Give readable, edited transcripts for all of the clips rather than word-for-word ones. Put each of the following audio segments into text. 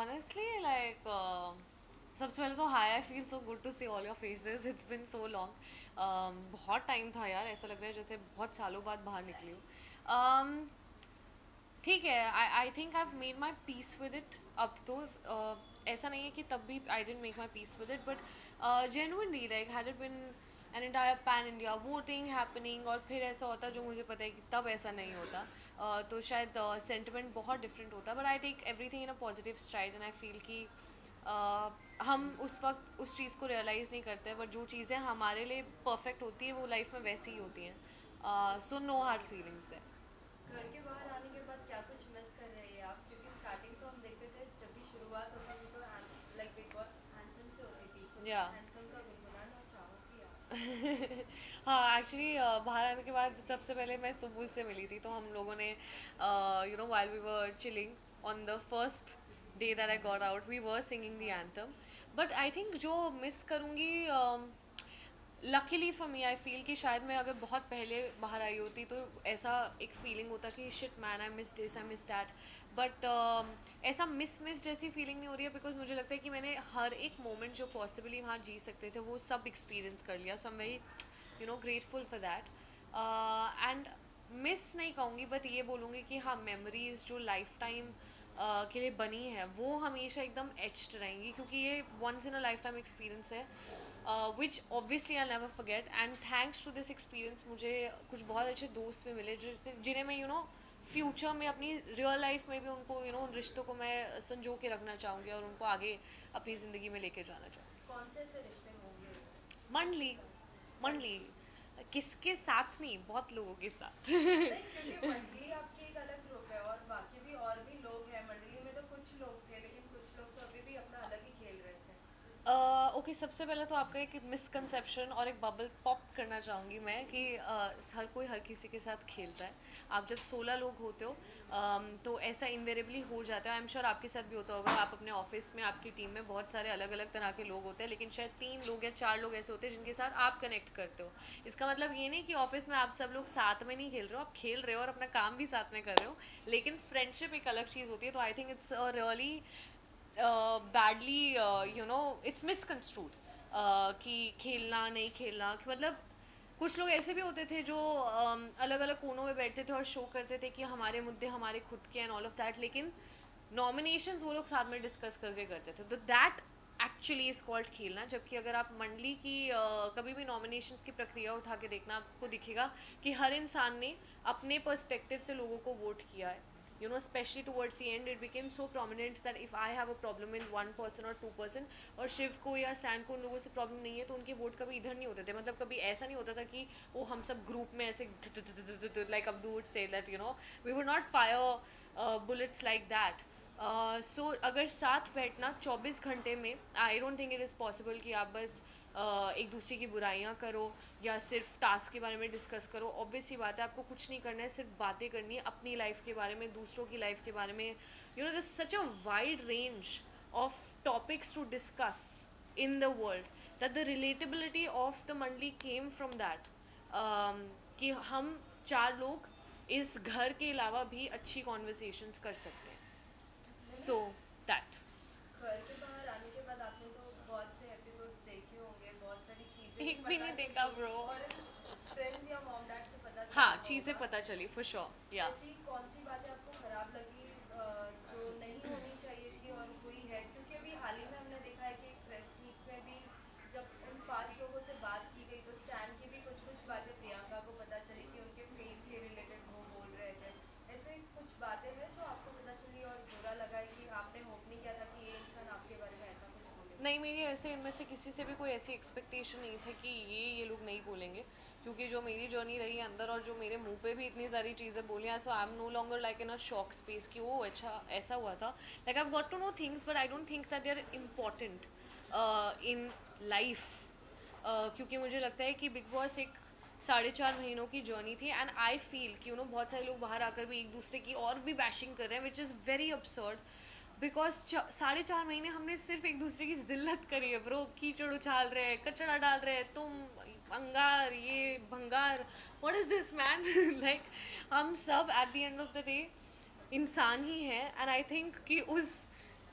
honestly, like, सबसे पहले तो hi, I feel so good to see all your faces, it's been so long. बहुत time था यार, ऐसा लग रहा है जैसे बहुत सालों बाद बाहर निकली हूँ. um, ठीक है. I think I have made my peace with it अब तो. ऐसा नहीं है कि तब भी I didn't make my peace with it, but genuinely like had it been an entire pan India voting happening और फिर ऐसा होता जो मुझे पता है कि तब ऐसा नहीं होता, तो शायद सेंटिमेंट बहुत डिफरेंट होता. But I take everything in a positive stride and I feel कि हम उस वक्त उस चीज़ को रियलाइज़ नहीं करते, बट जो चीज़ें हमारे लिए परफेक्ट होती है वो लाइफ में वैसी ही होती हैं. So no hard feelings there. घर के बाहर आने के बाद क्या कुछ मिस कर रहे हैं आप? क्योंकि स्टार्टिंग तो हम देखते थे, जब भी शुरुआत होती थी तो लाइक बिग बॉस एंथम से होती थी, कुछ या एंथम का गुनगुनाना चाहोगी आप? हाँ, एक्चुअली बाहर आने के बाद सबसे पहले मैं सुबुल से मिली थी, तो हम लोगों ने while we were chilling on the first day that I got out we were singing the anthem. But I think जो मिस करूँगी, luckily for me I feel कि शायद मैं अगर बहुत पहले बाहर आई होती तो ऐसा एक फीलिंग होता कि shit man, I miss this, I miss that. But ऐसा मिस जैसी फीलिंग नहीं हो रही है, बिकॉज मुझे लगता है कि मैंने हर एक मोमेंट जो पॉसिबली वहाँ जी सकते थे वो सब एक्सपीरियंस कर लिया. So I am very grateful for that. And miss नहीं कहूँगी, बट ये बोलूँगी कि हाँ, मेमोरीज जो लाइफ टाइम के लिए बनी है वो हमेशा एकदम एच्ड रहेंगी, क्योंकि ये once in a lifetime experience है, which obviously I never forget. And thanks to this experience मुझे कुछ बहुत अच्छे दोस्त भी मिले जिन्हें मैं फ्यूचर में अपनी रियल लाइफ में भी उनको उन रिश्तों को मैं संजो के रखना चाहूँगी और उनको आगे अपनी ज़िंदगी में लेके जाना चाहूँगी. कौन से ऐसे रिश्ते होंगे मंडली. जिनके साथ? मंडली. किसके साथ नहीं, बहुत लोगों के साथ. नहीं, क्योंकि मंडली आपकी एक अलग ग्रुप है और बाकी भी और भी लोग हैं मंडली में, तो कुछ लोग थे लेकिन कुछ लोग तो अभी भी अपना अलग ही खेल रहे थे. ओके, सबसे पहले तो आपका एक मिसकंसेप्शन और एक बबल पॉप करना चाहूँगी मैं कि हर कोई हर किसी के साथ खेलता है. आप जब 16 लोग होते हो, तो ऐसा इनवेरेबली हो जाता है. आई एम श्योर आपके साथ भी होता होगा. आप अपने ऑफिस में आपकी टीम में बहुत सारे अलग अलग तरह के लोग होते हैं, लेकिन शायद 3 लोग या 4 लोग ऐसे होते हैं जिनके साथ आप कनेक्ट करते हो. इसका मतलब ये नहीं कि ऑफिस में आप सब लोग साथ में नहीं खेल रहे हो, आप खेल रहे हो और अपना काम भी साथ में कर रहे हो, लेकिन फ्रेंडशिप एक अलग चीज़ होती है. तो I think it's really badly, it's misconstrued, कि खेलना नहीं खेलना, कि मतलब कुछ लोग ऐसे भी होते थे जो अलग अलग कोनों में बैठते थे और शो करते थे कि हमारे मुद्दे हमारे खुद के एंड ऑल ऑफ दैट, लेकिन नॉमिनेशंस वो लोग साथ में डिस्कस करके करते थे. तो दैट एक्चुअली इज कॉल्ड खेलना. जबकि अगर आप मंडली की कभी भी नॉमिनेशंस की प्रक्रिया उठा के देखना, आपको दिखेगा कि हर इंसान ने अपने पर्सपेक्टिव से लोगों को वोट किया है. Especially towards the end, it became so prominent that if I have a problem in 1% or 2%, और शिव को या स्टैंड को उन लोगों से प्रॉब्लम नहीं है, तो उनके वोट कभी इधर नहीं होते थे. मतलब कभी ऐसा नहीं होता था कि वो हम सब ग्रुप में ऐसे like Abdu would say that we would not fire bullets like that. So अगर साथ बैठना 24 घंटे में, I don't think it is possible कि आप बस एक दूसरे की बुराइयां करो या सिर्फ टास्क के बारे में डिस्कस करो. ऑब्वियस ही बात है, आपको कुछ नहीं करना है, सिर्फ बातें करनी है अपनी लाइफ के बारे में, दूसरों की लाइफ के बारे में. This such a wide range of topics to discuss in the world that the relatability of the मंडली केम फ्रॉम दैट, कि हम 4 लोग इस घर के अलावा भी अच्छी कॉन्वर्सेशंस कर सकते हैं. नहीं, सो दैट. घर के बाहर आने के बाद आपने तो बहुत से एपिसोड्स देखे होंगे, बहुत सारी चीजें भी एक भी पता नहीं चली देखा होंगी ब्रो. और फ्रेंड्स या मॉम डैड से पता चला हाँ, हुआ चीज़ें होगा. पता चली फॉर श्योर. या ऐसी कौन सी बातें आपको खराब लगी, जो नहीं होनी चाहिए थी और हुई है? क्योंकि अभी हाल ही में हमने देखा है कि एक प्रेस मीट में भी जब उन 5 लोगों से बात की गई तो स्टैन की भी कुछ कुछ बातें प्रियंका को पता चली कि उनके फेस के रिलेटेड वो बोल रहे थे. ऐसे कुछ बातें हैं जो आपको पता चली और बुरा लगा है कि आपने होप नहीं किया था कि ये इंसान आपके बारे में ऐसा कुछ बोलेगा? नहीं, मेरी ऐसे इनमें से किसी से भी कोई ऐसी एक्सपेक्टेशन नहीं था कि ये लोग नहीं बोलेंगे, क्योंकि जो मेरी जर्नी रही है अंदर और जो मेरे मुंह पे भी इतनी सारी चीज़ें बोली हैं, so I am no longer like in a shock space कि वो अच्छा ऐसा हुआ था. Like I have got to know things, but I don't think that they are important in life. क्योंकि मुझे लगता है कि बिग बॉस एक 4.5 महीनों की जर्नी थी, एंड आई फील कि बहुत सारे लोग बाहर आकर भी एक दूसरे की और भी बैशिंग कर रहे हैं, which is very absurd. Because 4.5 महीने हमने सिर्फ एक दूसरे की जिल्लत करी है ब्रो. कीचड़ उछाल रहे हैं, कचरा डाल रहे हैं, तुम अंगार, ये भंगार, what is this man. Like हम सब at the end of the day इंसान ही हैं. एंड आई थिंक कि उस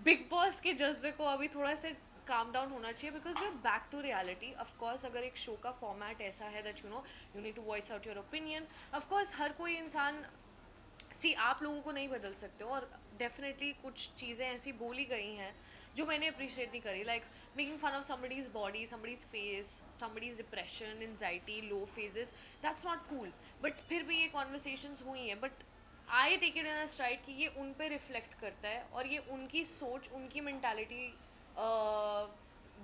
बिग बॉस ऑफकोर्स के जज्बे को अभी थोड़ा सा काम डाउन होना चाहिए, because we are back to reality. Of course अगर एक शो का फॉर्मेट ऐसा है that you need to voice out your opinion. Of course हर कोई इंसान, सी आप लोगों को नहीं बदल सकते हो, और डेफिनेटली कुछ चीज़ें ऐसी बोली गई हैं जो मैंने अप्रिशिएट नहीं करी, like making fun of somebody's body, somebody's face, somebody's depression, anxiety, low phases. That's not cool. But फिर भी ये कॉन्वर्सेशंस हुई हैं, but I take it in a stride कि ये उन पे रिफ्लेक्ट करता है और ये उनकी सोच, उनकी मैंटालिटी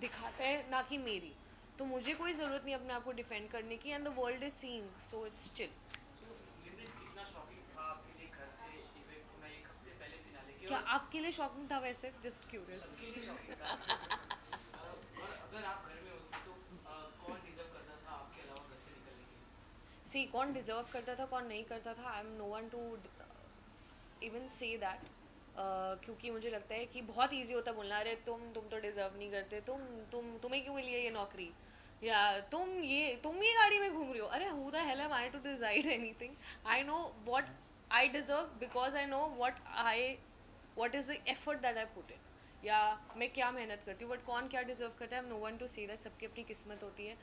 दिखाता है, ना कि मेरी. तो मुझे कोई ज़रूरत नहीं अपने आप को डिफेंड करने की, and the world is seeing, so it's chill. क्या आपके लिए शॉकिंग था वैसे? Just curious. सी कौन डिजर्व करता था कौन नहीं करता था, I am no one to even say that. क्योंकि मुझे लगता है कि बहुत ईजी होता है बोलना, अरे तुम तो डिजर्व नहीं करते, तुम्हें क्यों मिली है ये नौकरी, या तुम ये गाड़ी में घूम रही हो. अरे who the hell am I to decide anything? I know what I deserve because I know what is the effort that I put in, या मैं क्या मेहनत करती हूँ. बट कौन क्या डिजर्व करता है, no one to see that. सबकी अपनी किस्मत होती है.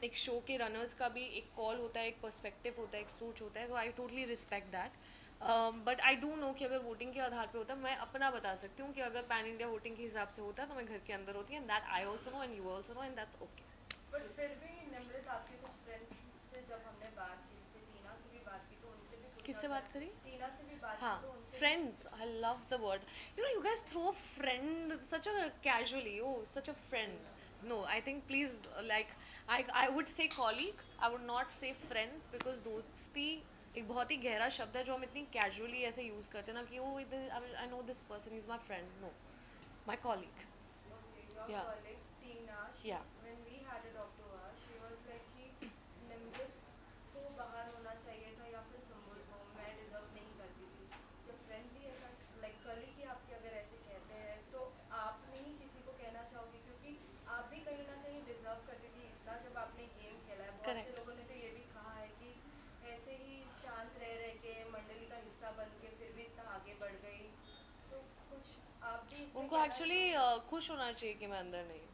एक शो के रनर्स का भी एक कॉल होता है, एक पर्सपेक्टिव होता है, एक सोच होता है. So I totally respect that. But I do know कि अगर वोटिंग के आधार पे होता, मैं अपना बता सकती हूँ कि अगर पैन इंडिया वोटिंग के हिसाब से होता तो मैं घर के अंदर होती, and that I also know and you also know, and that's okay. But फिर भी निम्रत, आपके कुछ फ्रेंड्स से जब हमने बात की, जैसे टीना से भी बात की, तो उनसे भी पूछा किससे था- बात करी? टीना से भी बात हाँ, की, तो उनसे friends. I love the word. You guys throw friend such a casually. Oh, such a friend. No, I think please, like, I would say colleague. I would not say friends, because दोस्ती एक बहुत ही गहरा शब्द है जो हम इतनी casually ऐसे यूज़ करते हैं ना कि वो I know this person is my friend. No, my colleague. Okay, your Yeah. colleague Tina, Yeah. when we had a talk to her, she was like कि निम्रत को बाहर होना चाहिए था या फिर सुम्बुल को, मैं डिजर्व नहीं करती थी. जब फ्रेंड्स ही ऐसा, लाइक कलीग ही आपके अगर ऐसे कहते हैं, तो आप नहीं किसी को कहना चाहोगे? क्योंकि आप भी कहीं ना कहीं डिजर्व करती थी इतना, जब आपने गेम खेला है. बहुत से Correct. लोगों ने तो ये भी कहा है कि ऐसे ही शांत रह के मंडली का हिस्सा बन के फिर भी इतना आगे बढ़ गई. तो कुछ आप भी इसमें उनको कहना एक्चुअली चाहोगे? खुश होना चाहिए कि मैं अंदर नहीं.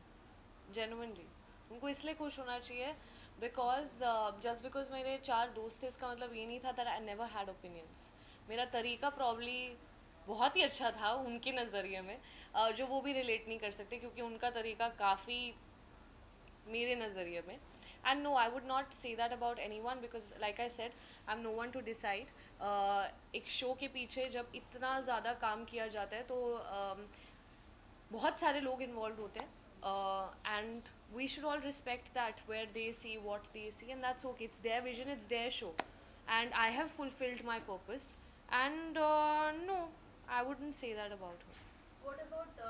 जेनुइनली उनको इसलिए खुश होना चाहिए बिकॉज जस्ट बिकॉज मेरे 4 दोस्त थे, इसका मतलब ये नहीं था that I never had opinions. मेरा तरीका प्रॉब्ली बहुत ही अच्छा था उनके नज़रिए में, जो वो भी रिलेट नहीं कर सकते क्योंकि उनका तरीका काफ़ी मेरे नज़रिए में. And no, I would not say that about anyone, because like I said, I am no one to decide. एक शो के पीछे जब इतना ज़्यादा काम किया जाता है तो बहुत सारे लोग इन्वॉल्व होते हैं, and we should all respect that, where they see what they see, and that's okay. It's their vision, it's their show, and I have fulfilled my purpose, and no, I wouldn't say that about her. What about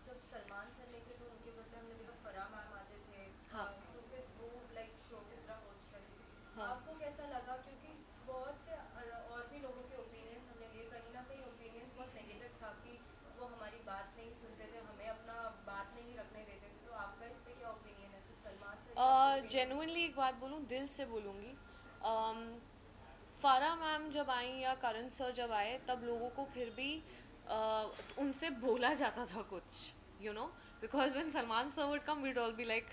जब Salman sir ने थे तो उनके बदले हमने देखा Farah ma'am आते थे. हाँ. तो फिर वो लाइक शो की तरह होस्ट करती थी. हाँ. आपको कैसा लगा? क्योंकि बहुत से और भी लोगों के ओपिनियंस हमने लिए, कहीं ना कहीं ओपिनियंस बहुत नेगेटिव था कि वो हमारी बात नहीं सुनते थे, हमें अपना बात नहीं रखने देते थे. तो आपका इस पे क्या ओपिनियन है? सिर्फ सलमान सर का opinion? जेनुइनली एक बात बोलूँ, दिल से बोलूँगी, फारा मैम जब आई या करण सर जब आए तब लोगों को फिर भी उनसे बोला जाता था कुछ, you know, because when Salman sir would come we'd all be like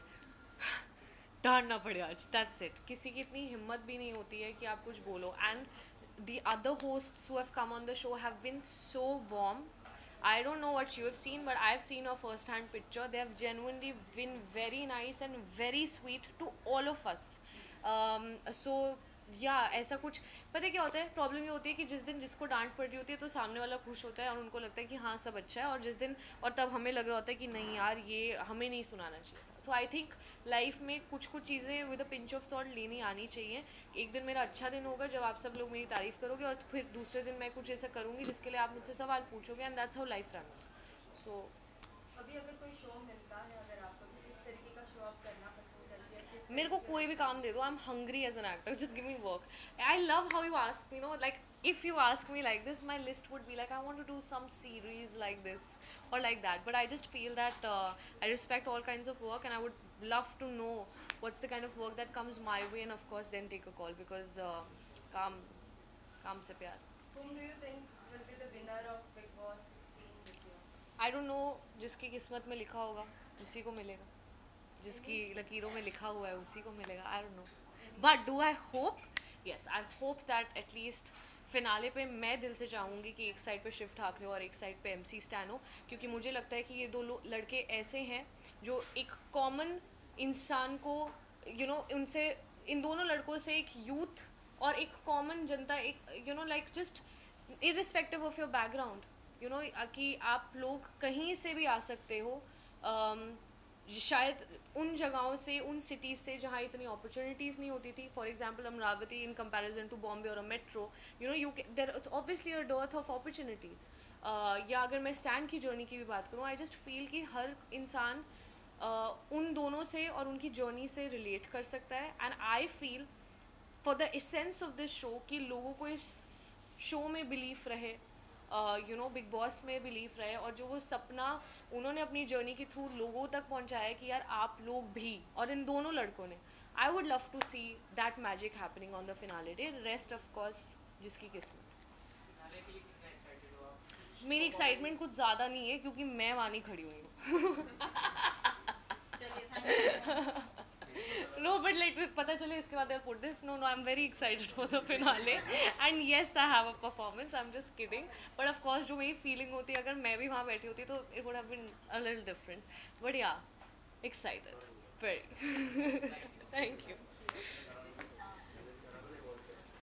डांटना पड़े आज, दैट्स इट. किसी की इतनी हिम्मत भी नहीं होती है कि आप कुछ बोलो. And the other hosts who have come on the show have been so warm. I don't know what you have seen, but I've seen a first-hand picture. They have genuinely been very nice and very sweet to all of us. So yeah, ऐसा कुछ पता है क्या होता है, problem ये होती है कि जिस दिन जिसको डांट पड़ रही होती है तो सामने वाला खुश होता है और उनको लगता है कि हाँ सब अच्छा है, और जिस दिन, और तब हमें लग रहा होता है कि नहीं यार ये हमें नहीं सुनाना चाहिए था. सो आई थिंक लाइफ में कुछ कुछ चीज़ें with a pinch of salt लेनी आनी चाहिए. एक दिन मेरा अच्छा दिन होगा जब आप सब लोग मेरी तारीफ़ करोगे, और फिर दूसरे दिन मैं कुछ ऐसा करूँगी जिसके लिए आप मुझसे सवाल पूछोगे, and that's how life runs. So अभी अगर कोई शो मिलता है, अगर आपको, तो किस तरीके का शो आप करना पसंद करती है? किस मेरे को तरीके कोई भी काम दे दो, I am hungry as an actor, just give me work. I love how you ask, you know, like if you ask me like this, my list would be like I want to do some series like this or like that, but I just feel that I respect all kinds of work, and I would love to know what's the kind of work that comes my way, and of course then take a call, because काम से प्यार. Whom do you think will be the winner of Big Boss 16 this year? I don't know, जिसकी किस्मत में लिखा होगा उसी को मिलेगा, जिसकी लकीरों में लिखा हुआ है उसी को मिलेगा. I don't know, but do I hope, yes I hope that at least finale पे मैं दिल से चाहूँगी कि एक साइड पे शिव ठाकरे और एक साइड पे MC स्टैन हो, क्योंकि मुझे लगता है कि ये दो लड़के ऐसे हैं जो एक कॉमन इंसान को उनसे, इन दोनों लड़कों से एक यूथ और एक कॉमन जनता, एक like just irrespective of your background, कि आप लोग कहीं से भी आ सकते हो, शायद उन जगहों से, उन सिटीज़ से जहाँ इतनी अपॉर्चुनिटीज़ नहीं होती थी. For example Amravati in comparison to Bombay और a metro, you there obviously a dearth of opportunities. या अगर मैं स्टैन की जर्नी की भी बात करूँ, आई जस्ट फील कि हर इंसान उन दोनों से और उनकी जर्नी से रिलेट कर सकता है. And I feel for the essence of this show कि लोगों को इस शो में बिलीफ रहे, बिग बॉस में बिलीफ रहे, और जो वो सपना उन्होंने अपनी जर्नी के थ्रू लोगों तक पहुंचाया कि यार आप लोग भी, और इन दोनों लड़कों ने, I would love to see that magic happening on the finale day. Rest of course जिसकी किस्मत. मेरी एक्साइटमेंट कुछ ज़्यादा नहीं है क्योंकि मैं वहाँ नहीं खड़ी हुई हूँ. No, but like पता चले इसके बाद I'll put this. No, I'm very excited for the finale. And yes, I have a performance. I'm just kidding. But of course, जो मेरी feeling होती अगर मैं भी वहाँ बैठी होती तो it would have been a little different. But yeah, excited. Very. Thank you.